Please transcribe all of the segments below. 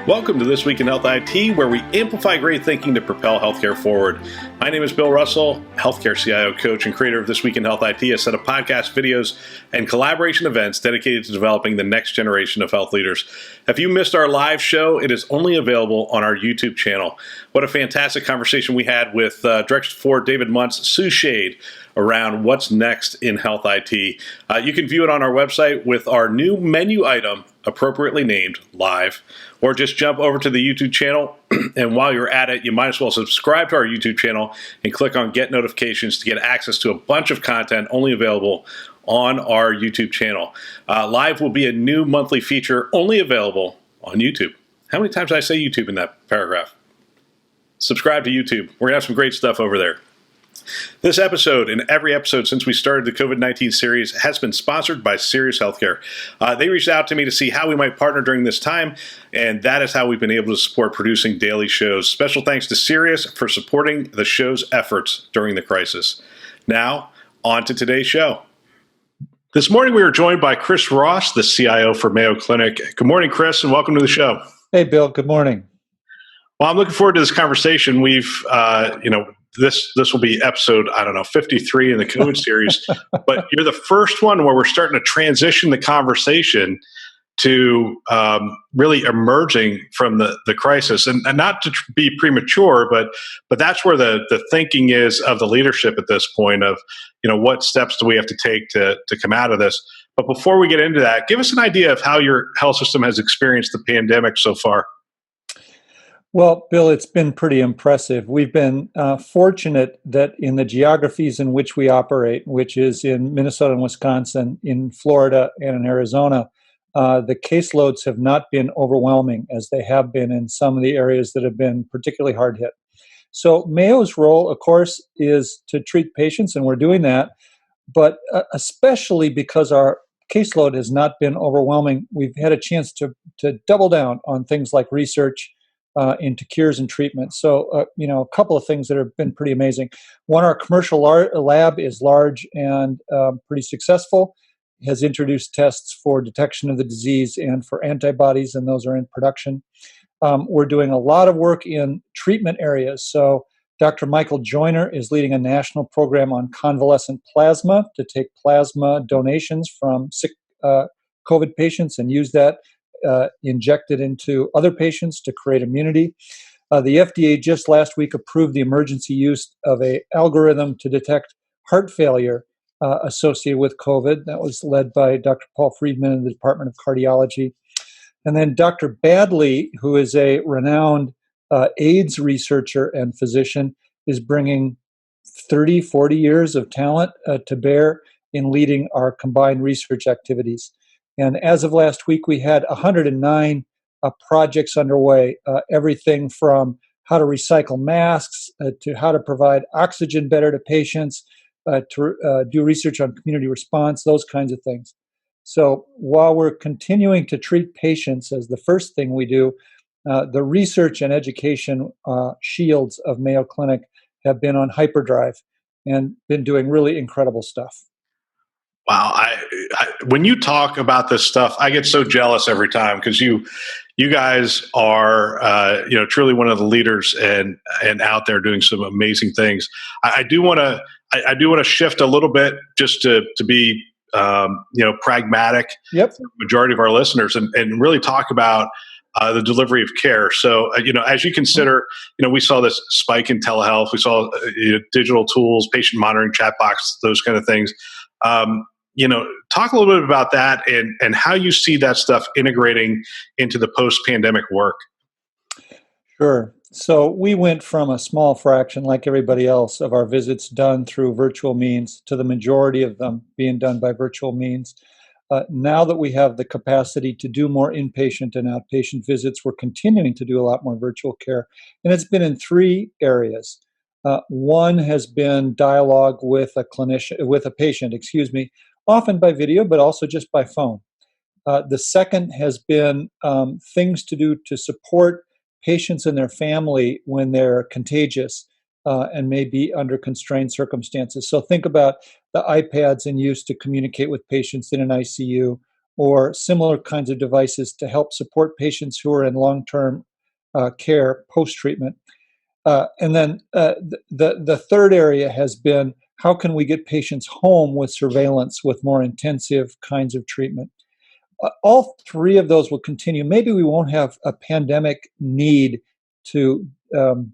Welcome to This Week in Health IT, where we amplify great thinking to propel healthcare forward. My name is Bill Russell, healthcare CIO coach and creator of This Week in Health IT, a set of podcast videos and collaboration events dedicated to developing the next generation of health leaders. If you missed our live show, it is only available on our YouTube channel. What a fantastic conversation we had with Director for David Muntz, Sue Shade, around what's next in health IT. You can view it on our website with our new menu item, appropriately named Live, or just jump over to the YouTube channel. And while you're at it, you might as well subscribe to our YouTube channel and click on Get Notifications to get access to a bunch of content only available on our YouTube channel. Live will be a new monthly feature only available on YouTube. How many times did I say YouTube in that paragraph? Subscribe to YouTube. We're going to have some great stuff over there. This episode and every episode since we started the COVID-19 series has been sponsored by Sirius Healthcare. They reached out to me to see how we might partner during this time, and that is how we've been able to support producing daily shows. Special thanks to Sirius for supporting the show's efforts during the crisis. Now, on to today's show. This morning we were joined by Cris Ross, the CIO for Mayo Clinic. Good morning, Cris, and welcome to the show. Hey, Bill. Good morning. Well, I'm looking forward to this conversation. We've, This will be episode, 53 in the COVID series, but you're the first one where we're starting to transition the conversation to really emerging from the crisis. And not to be premature, but that's where the thinking is of the leadership at this point of, what steps do we have to take to come out of this? But before we get into that, give us an idea of how your health system has experienced the pandemic so far. Well, Bill, it's been pretty impressive. We've been fortunate that in the geographies in which we operate, which is in Minnesota and Wisconsin, in Florida and in Arizona, the caseloads have not been overwhelming as they have been in some of the areas that have been particularly hard hit. So Mayo's role, of course, is to treat patients, and we're doing that. But especially because our caseload has not been overwhelming, we've had a chance to double down on things like research into cures and treatment. So, a couple of things that have been pretty amazing. One, our commercial lab is large and pretty successful, has introduced tests for detection of the disease and for antibodies, and those are in production. We're doing a lot of work in treatment areas. So Dr. Michael Joyner is leading a national program on convalescent plasma to take plasma donations from sick COVID patients and use that injected into other patients to create immunity. The FDA just last week approved the emergency use of an algorithm to detect heart failure associated with COVID. That was led by Dr. Paul Friedman in the Department of Cardiology. And then Dr. Badley, who is a renowned AIDS researcher and physician, is bringing 30, 40 years of talent to bear in leading our combined research activities. And as of last week, we had 109 projects underway, everything from how to recycle masks to how to provide oxygen better to patients, to do research on community response, those kinds of things. So while we're continuing to treat patients as the first thing we do, the research and education shields of Mayo Clinic have been on hyperdrive and been doing really incredible stuff. Wow. When you talk about this stuff, I get so jealous every time because you guys are, truly one of the leaders and out there doing some amazing things. I do want to shift a little bit just to be, pragmatic. Yep. For the majority of our listeners and really talk about the delivery of care. So, as you consider, we saw this spike in telehealth. We saw digital tools, patient monitoring, chatbots, those kind of things. Talk a little bit about that and how you see that stuff integrating into the post-pandemic work. Sure. So we went from a small fraction, like everybody else, of our visits done through virtual means to the majority of them being done by virtual means. Now that we have the capacity to do more inpatient and outpatient visits, we're continuing to do a lot more virtual care. And it's been in three areas. One has been dialogue with a patient, often by video, but also just by phone. The second has been things to do to support patients and their family when they're contagious and may be under constrained circumstances. So think about the iPads in use to communicate with patients in an ICU or similar kinds of devices to help support patients who are in long-term care post-treatment. And then the third area has been, how can we get patients home with surveillance with more intensive kinds of treatment? All three of those will continue. Maybe we won't have a pandemic need to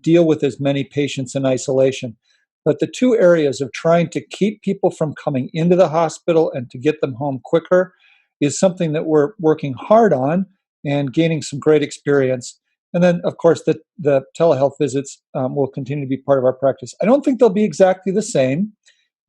deal with as many patients in isolation. But the two areas of trying to keep people from coming into the hospital and to get them home quicker is something that we're working hard on and gaining some great experience. And then, of course, the telehealth visits will continue to be part of our practice. I don't think they'll be exactly the same.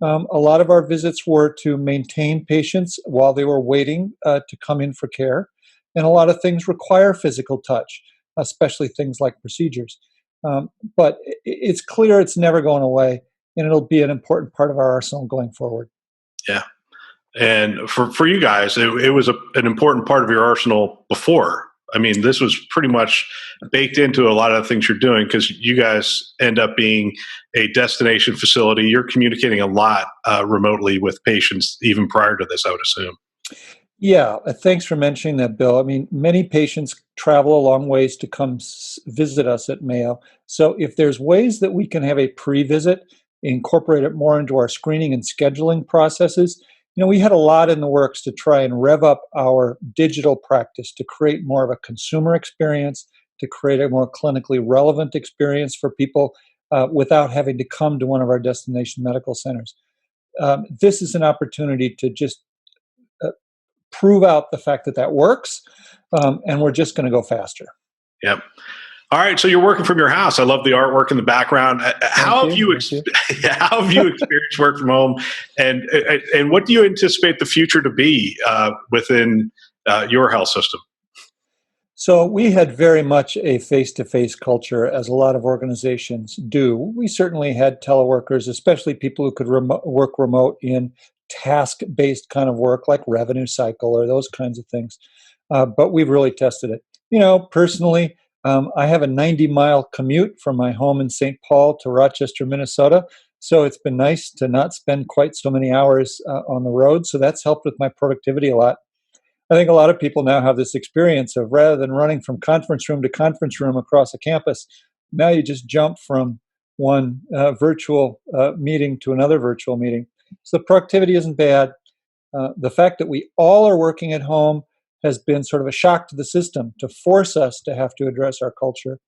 A lot of our visits were to maintain patients while they were waiting to come in for care. And a lot of things require physical touch, especially things like procedures. But it's clear it's never going away, and it'll be an important part of our arsenal going forward. Yeah. And for you guys, it was an important part of your arsenal before. I mean, this was pretty much baked into a lot of the things you're doing, because you guys end up being a destination facility. You're communicating a lot remotely with patients even prior to this, I would assume. Yeah, thanks for mentioning that, Bill. I mean, many patients travel a long ways to come visit us at Mayo. So if there's ways that we can have a pre-visit, incorporate it more into our screening and scheduling processes, we had a lot in the works to try and rev up our digital practice to create more of a consumer experience, to create a more clinically relevant experience for people without having to come to one of our destination medical centers. This is an opportunity to just prove out the fact that that works, and we're just going to go faster. Yep. All right, so you're working from your house. I love the artwork in the background. How have you experienced work from home, and what do you anticipate the future to be within your health system? So we had very much a face-to-face culture, as a lot of organizations do. We certainly had teleworkers, especially people who could work remote in task-based kind of work like revenue cycle or those kinds of things. But we've really tested it. Personally, I have a 90-mile commute from my home in St. Paul to Rochester, Minnesota. So it's been nice to not spend quite so many hours on the road. So that's helped with my productivity a lot. I think a lot of people now have this experience of, rather than running from conference room to conference room across a campus, now you just jump from one virtual meeting to another virtual meeting. So the productivity isn't bad. The fact that we all are working at home has been sort of a shock to the system to force us to have to address our culture.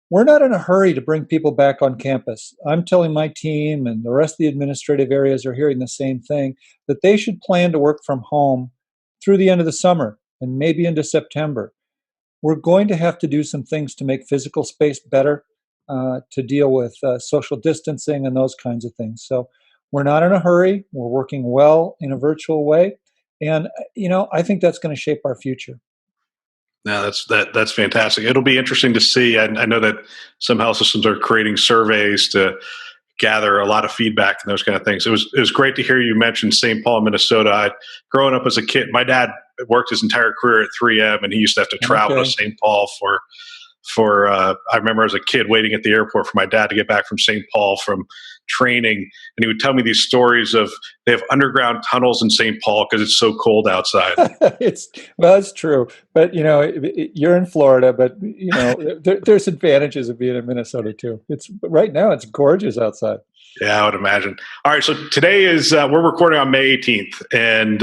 We're not in a hurry to bring people back on campus. I'm telling my team, and the rest of the administrative areas are hearing the same thing, that they should plan to work from home through the end of the summer and maybe into September. We're going to have to do some things to make physical space better, to deal with social distancing and those kinds of things. So we're not in a hurry. We're working well in a virtual way. And, I think that's going to shape our future. No, that's fantastic. It'll be interesting to see. I know that some health systems are creating surveys to gather a lot of feedback and those kind of things. It was great to hear you mention St. Paul, Minnesota. Growing up as a kid, my dad worked his entire career at 3M, and he used to have to travel to St. Paul for I remember as a kid waiting at the airport for my dad to get back from St. Paul from training, and he would tell me these stories of they have underground tunnels in St. Paul because it's so cold outside. It's true, but you're in Florida, but there's advantages of being in Minnesota too. Right now it's gorgeous outside. Yeah, I would imagine. All right, so today is we're recording on May 18th, and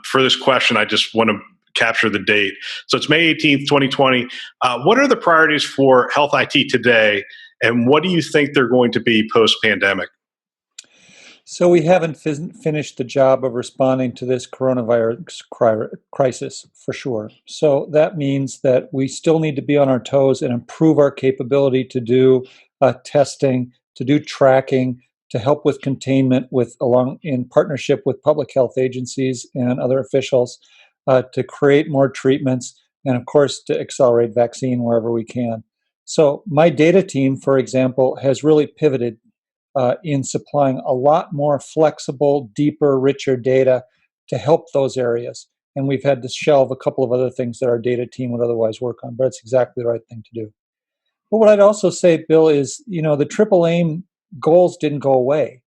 for this question, I just want to capture the date. So it's May 18th, 2020. What are the priorities for health IT today, and what do you think they're going to be post-pandemic? So we haven't finished the job of responding to this coronavirus crisis, for sure. So that means that we still need to be on our toes and improve our capability to do testing, to do tracking, to help with containment in partnership with public health agencies and other officials, to create more treatments, and of course to accelerate vaccine wherever we can. So my data team, for example, has really pivoted in supplying a lot more flexible, deeper, richer data to help those areas. And we've had to shelve a couple of other things that our data team would otherwise work on, but it's exactly the right thing to do. But what I'd also say, Bill, is the triple aim goals didn't go away.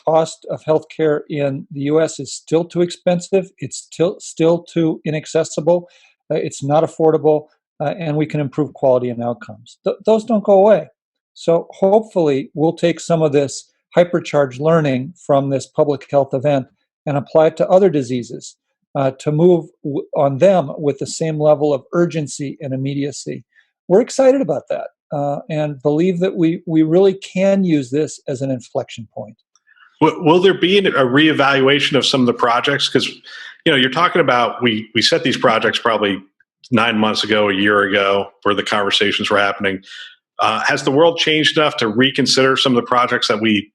cost of healthcare in the U.S. is still too expensive. It's still too inaccessible. It's not affordable, and we can improve quality and outcomes. Those don't go away. So hopefully we'll take some of this hypercharged learning from this public health event and apply it to other diseases to move on them with the same level of urgency and immediacy. We're excited about that and believe that we really can use this as an inflection point. Will there be a reevaluation of some of the projects? Because you're talking about we set these projects probably 9 months ago, a year ago, where the conversations were happening. Has the world changed enough to reconsider some of the projects that we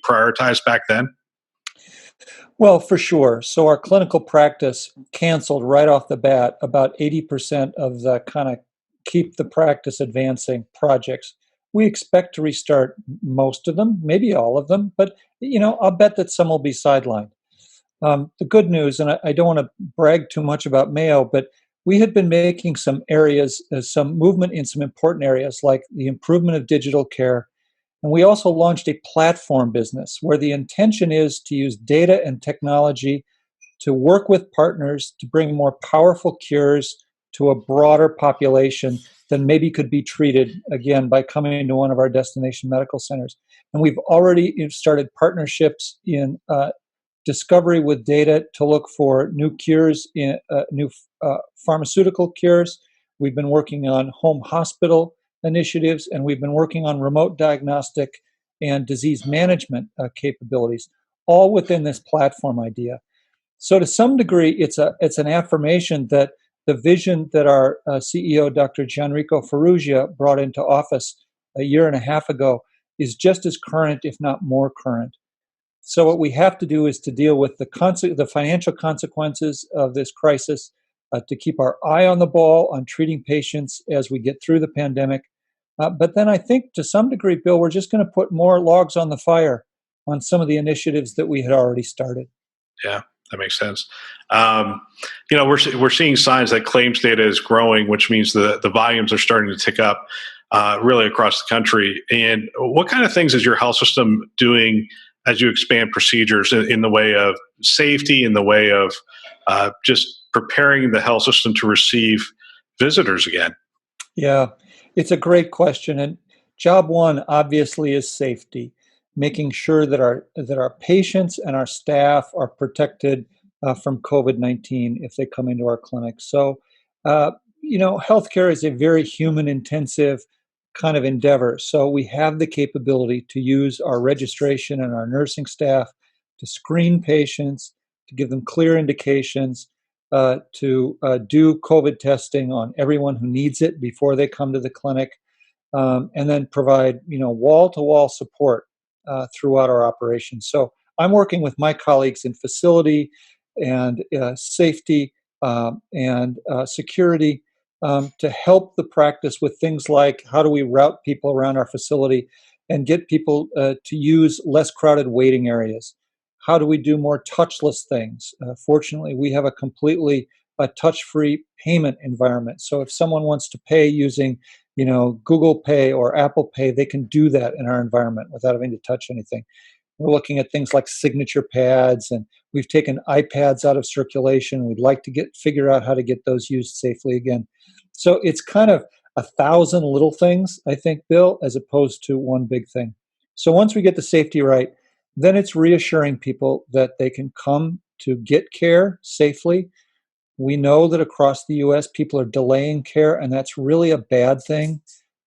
prioritized back then? Well, for sure. So our clinical practice canceled right off the bat about 80% of the kind of keep the practice advancing projects. We expect to restart most of them, maybe all of them, but I'll bet that some will be sidelined. The good news, and I don't want to brag too much about Mayo, but we had been making some areas, some movement in some important areas like the improvement of digital care. And we also launched a platform business where the intention is to use data and technology to work with partners to bring more powerful cures to a broader population than maybe could be treated, again, by coming into one of our destination medical centers. And we've already started partnerships in discovery with data to look for new cures, new pharmaceutical cures. We've been working on home hospital initiatives, and we've been working on remote diagnostic and disease management capabilities, all within this platform idea. So to some degree, it's an affirmation that the vision that our CEO, Dr. Gianrico Ferrugia, brought into office a year and a half ago is just as current, if not more current. So what we have to do is to deal with the financial consequences of this crisis, to keep our eye on the ball on treating patients as we get through the pandemic. But then I think to some degree, Bill, we're just going to put more logs on the fire on some of the initiatives that we had already started. Yeah, that makes sense. We're seeing signs that claims data is growing, which means the volumes are starting to tick up really across the country. And what kind of things is your health system doing as you expand procedures in the way of safety, in the way of just preparing the health system to receive visitors again? Yeah, it's a great question. And job one obviously is safety, making sure that our patients and our staff are protected from COVID-19 if they come into our clinic. So, healthcare is a very human intensive kind of endeavor. So we have the capability to use our registration and our nursing staff to screen patients, to give them clear indications, to do COVID testing on everyone who needs it before they come to the clinic, and then provide wall-to-wall support throughout our operations. So I'm working with my colleagues in facility and safety and security to help the practice with things like how do we route people around our facility and get people to use less crowded waiting areas. How do we do more touchless things? Fortunately, we have a completely touch-free payment environment. So if someone wants to pay using, Google Pay or Apple Pay, they can do that in our environment without having to touch anything. We're looking at things like signature pads, and we've taken iPads out of circulation. We'd like to figure out how to get those used safely again. So it's kind of 1,000 little things, I think, Bill, as opposed to one big thing. So once we get the safety right, then it's reassuring people that they can come to get care safely. We know that across the U.S., people are delaying care, and that's really a bad thing.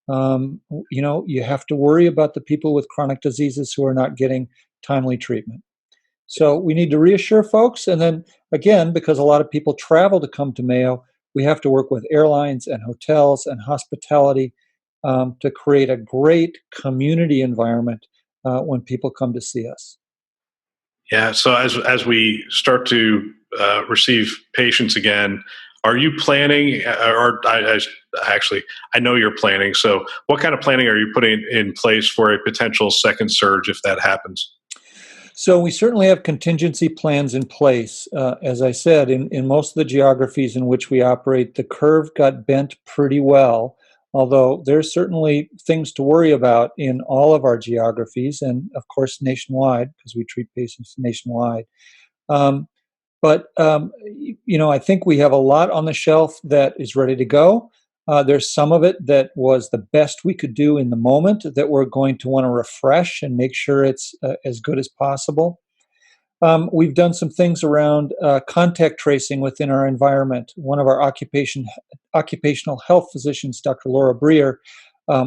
You have to worry about the people with chronic diseases who are not getting timely treatment. So we need to reassure folks. And then again, because a lot of people travel to come to Mayo, we have to work with airlines and hotels and hospitality to create a great community environment when people come to see us. Yeah. So as we start to receive patients again, are you planning, I know you're planning. So what kind of planning are you putting in place for a potential second surge if that happens? So we certainly have contingency plans in place. As I said, in most of the geographies in which we operate, the curve got bent pretty well although there's certainly things to worry about in all of our geographies and, of course, nationwide, because we treat patients nationwide. Um, but I think we have a lot on the shelf that is ready to go. There's some of it that was the best we could do in the moment that we're going to want to refresh and make sure it's as good as possible. We've done some things around contact tracing within our environment. One of our occupational health physicians, Dr. Laura Breer,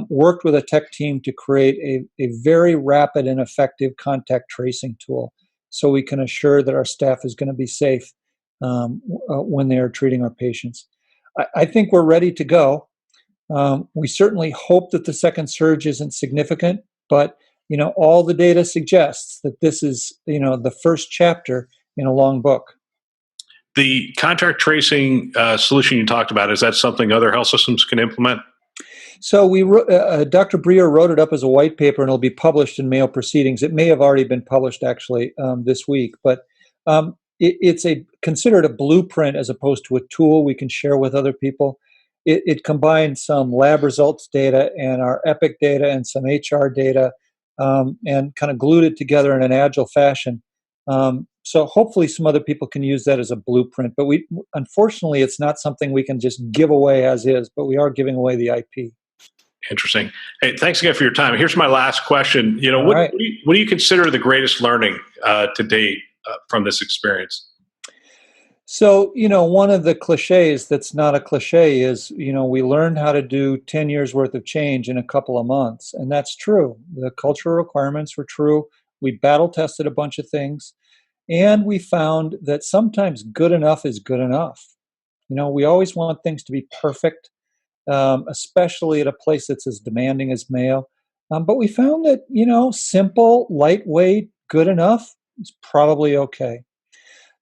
worked with a tech team to create a very rapid and effective contact tracing tool so we can assure that our staff is going to be safe when they are treating our patients. I think we're ready to go. We certainly hope that the second surge isn't significant, but all the data suggests that this is, the first chapter in a long book. The contact tracing solution you talked about, is that something other health systems can implement? So Dr. Breer wrote it up as a white paper, and it'll be published in Mayo Proceedings. It may have already been published actually this week, but it's considered a blueprint as opposed to a tool we can share with other people. It combines some lab results data and our Epic data and some HR data, and kind of glued it together in an agile fashion. So hopefully some other people can use that as a blueprint. But unfortunately, it's not something we can just give away as is, but we are giving away the IP. Interesting. Hey, thanks again for your time. Here's my last question. What do you consider the greatest learning to date from this experience? So, one of the cliches that's not a cliche is, we learned how to do 10 years worth of change in a couple of months. And that's true. The cultural requirements were true. We battle tested a bunch of things. And we found that sometimes good enough is good enough. We always want things to be perfect, especially at a place that's as demanding as Mayo. But we found that, simple, lightweight, good enough is probably okay.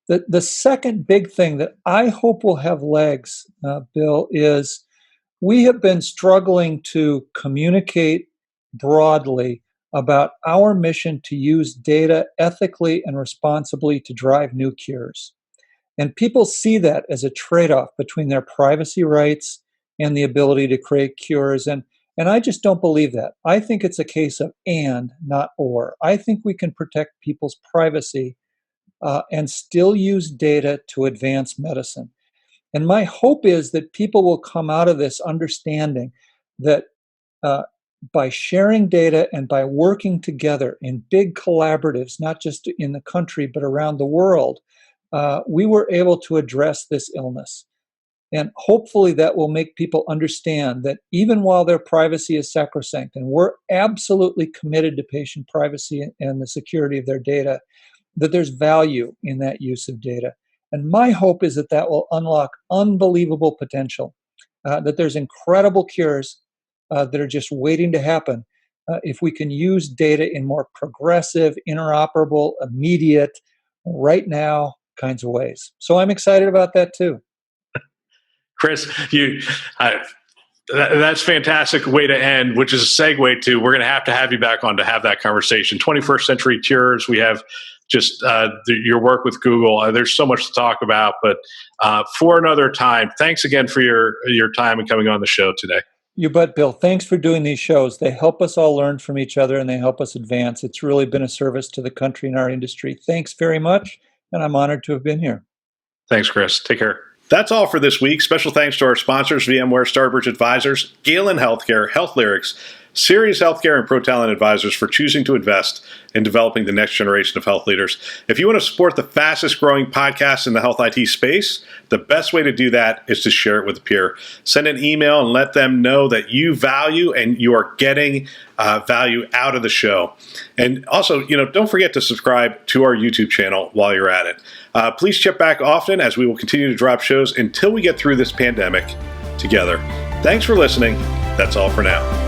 The second big thing that I hope will have legs, Bill, is we have been struggling to communicate broadly about our mission to use data ethically and responsibly to drive new cures. And people see that as a trade-off between their privacy rights and the ability to create cures. And I just don't believe that. I think it's a case of and, not or. I think we can protect people's privacy and still use data to advance medicine. And my hope is that people will come out of this understanding that by sharing data and by working together in big collaboratives, not just in the country, but around the world, we were able to address this illness. And hopefully that will make people understand that even while their privacy is sacrosanct, and we're absolutely committed to patient privacy and the security of their data, that there's value in that use of data. And my hope is that that will unlock unbelievable potential, that there's incredible cures that are just waiting to happen if we can use data in more progressive, interoperable, immediate, right now kinds of ways. So I'm excited about that too. Cris, that's a fantastic way to end, which is a segue to, we're going to have you back on to have that conversation. 21st century cures. We have just your work with Google. There's so much to talk about, but for another time, thanks again for your time and coming on the show today. You bet, Bill. Thanks for doing these shows. They help us all learn from each other and they help us advance. It's really been a service to the country and our industry. Thanks very much, and I'm honored to have been here. Thanks, Cris. Take care. That's all for this week. Special thanks to our sponsors, VMware, Starbridge Advisors, Galen Healthcare, Health Lyrics, Sirius Healthcare, and ProTalent Advisors for choosing to invest in developing the next generation of health leaders. If you want to support the fastest growing podcast in the health IT space, the best way to do that is to share it with a peer. Send an email and let them know that you value and you are getting value out of the show. And also, don't forget to subscribe to our YouTube channel while you're at it. Please check back often as we will continue to drop shows until we get through this pandemic together. Thanks for listening. That's all for now.